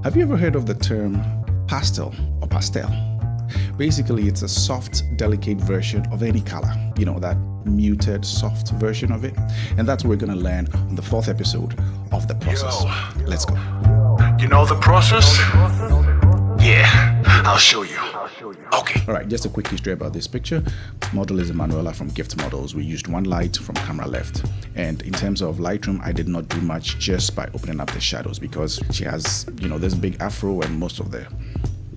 Have you ever heard of the term pastel or pastel? Basically, it's a soft, delicate version of any color, that muted, soft version of it. And that's what we're going to learn on the 4th episode of The Process. Let's go. You know the process? Yeah, I'll show you. Okay. All right, just a quick history about this picture. Model is Emmanuella from Gift Models. We used one light from camera left. And in terms of Lightroom, I did not do much just by opening up the shadows because she has, this big afro and most of the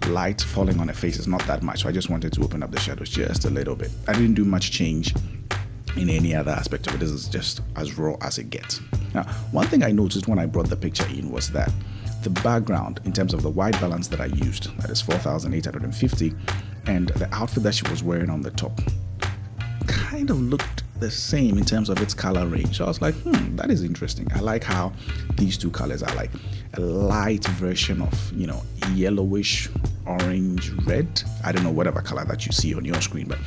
light falling on her face is not that much. So I just wanted to open up the shadows just a little bit. I didn't do much change in any other aspect of it. This is just as raw as it gets. Now, one thing I noticed when I brought the picture in was that the background, in terms of the white balance that I used, that is 4,850, and the outfit that she was wearing on the top, kind of looked the same in terms of its color range. So I was like, that is interesting. I like how these two colors are like a light version of, yellowish, orange, red. I don't know whatever color that you see on your screen, but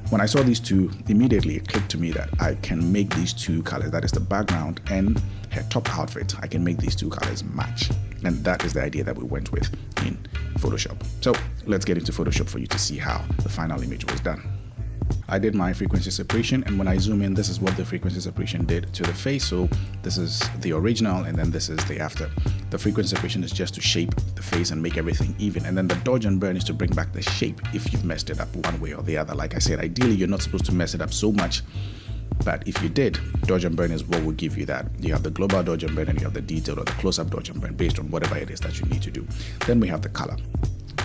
when I saw these two, immediately it clicked to me that I can make these two colors, that is the background and her top outfit, I can make these two colors match. And that is the idea that we went with in Photoshop. So let's get into Photoshop for you to see how the final image was done. I did my frequency separation, and when I zoom in, this is what the frequency separation did to the face. So this is the original, and then this is the after. The frequency separation is just to shape the face and make everything even. And then the dodge and burn is to bring back the shape if you've messed it up one way or the other. Like I said, ideally, you're not supposed to mess it up so much. But if you did, dodge and burn is what will give you that. You have the global dodge and burn, and you have the detailed or the close-up dodge and burn based on whatever it is that you need to do. Then we have the color.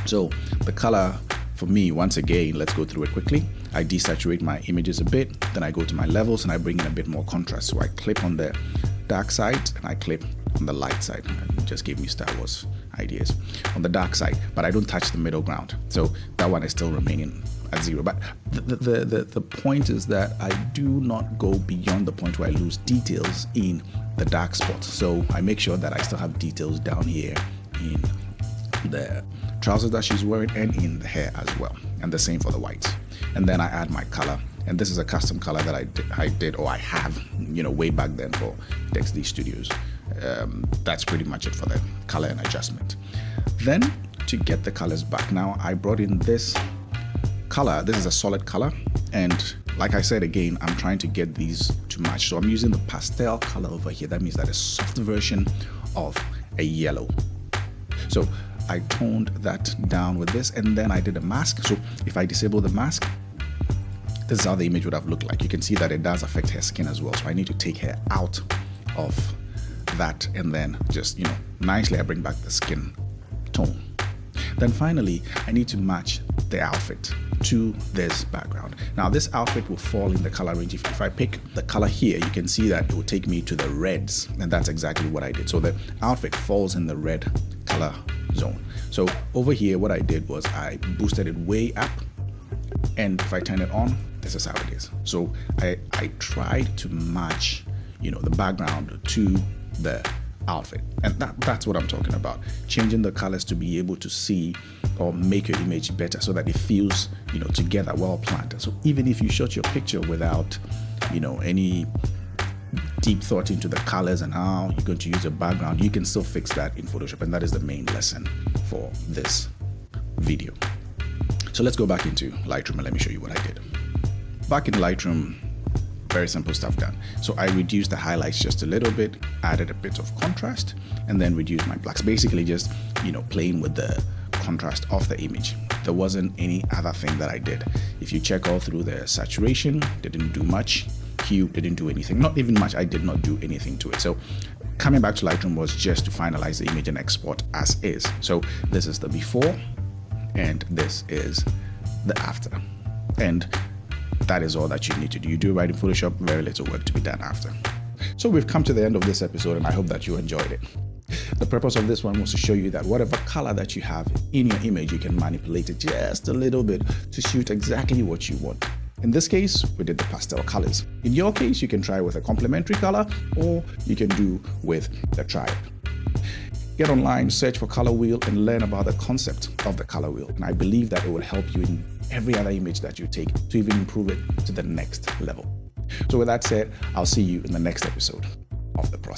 So the color, for me, once again, let's go through it quickly. I desaturate my images a bit, then I go to my levels and I bring in a bit more contrast. So I clip on the dark side and I clip on the light side. It just gave me Star Wars ideas on the dark side, but I don't touch the middle ground. So that one is still remaining at 0. But the point is that I do not go beyond the point where I lose details in the dark spot. So I make sure that I still have details down here in the trousers that she's wearing and in the hair as well, and the same for the whites. And then I add my color, and this is a custom color that I did or I have way back then for DexD Studios. That's pretty much it for the color and adjustment. Then to get the colors back, now I brought in this color. This is a solid color, and like I said again, I'm trying to get these to match. So I'm using the pastel color over here. That means that a soft version of a yellow. So I toned that down with this, and then I did a mask. So if I disable the mask, this is how the image would have looked like. You can see that it does affect her skin as well. So I need to take her out of that, and then just, nicely I bring back the skin tone. Then finally, I need to match the outfit to this background. Now this outfit will fall in the color range. If I pick the color here, you can see that it will take me to the reds, and that's exactly what I did. So the outfit falls in the red color zone. So over here, what I did was I boosted it way up, and if I turn it on, this is how it is. So I tried to match, the background to the outfit, and that's what I'm talking about. Changing the colors to be able to see or make your image better so that it feels, together, well planned. So even if you shot your picture without, any deep thought into the colors and how you're going to use a background, you can still fix that in Photoshop, and that is the main lesson for this video. So let's go back into Lightroom and let me show you what I did. Back in Lightroom, very simple stuff done. So I reduced the highlights just a little bit, added a bit of contrast, and then reduced my blacks. Basically just, playing with the contrast of the image. There wasn't any other thing that I did. If you check all through the saturation, didn't do much. Hue didn't do anything, not even much. I did not do anything to it. So coming back to Lightroom was just to finalize the image and export as is. So this is the before and this is the after, and that is all that you need to do. You do it right in Photoshop, very little work to be done after. So we've come to the end of this episode, and I hope that you enjoyed it. The purpose of this one was to show you that whatever color that you have in your image, you can manipulate it just a little bit to suit exactly what you want. In this case, we did the pastel colors. In your case, you can try with a complementary color, or you can do with the tribe. Get online, search for color wheel, and learn about the concept of the color wheel. And I believe that it will help you in every other image that you take to even improve it to the next level. So with that said, I'll see you in the next episode of The Process.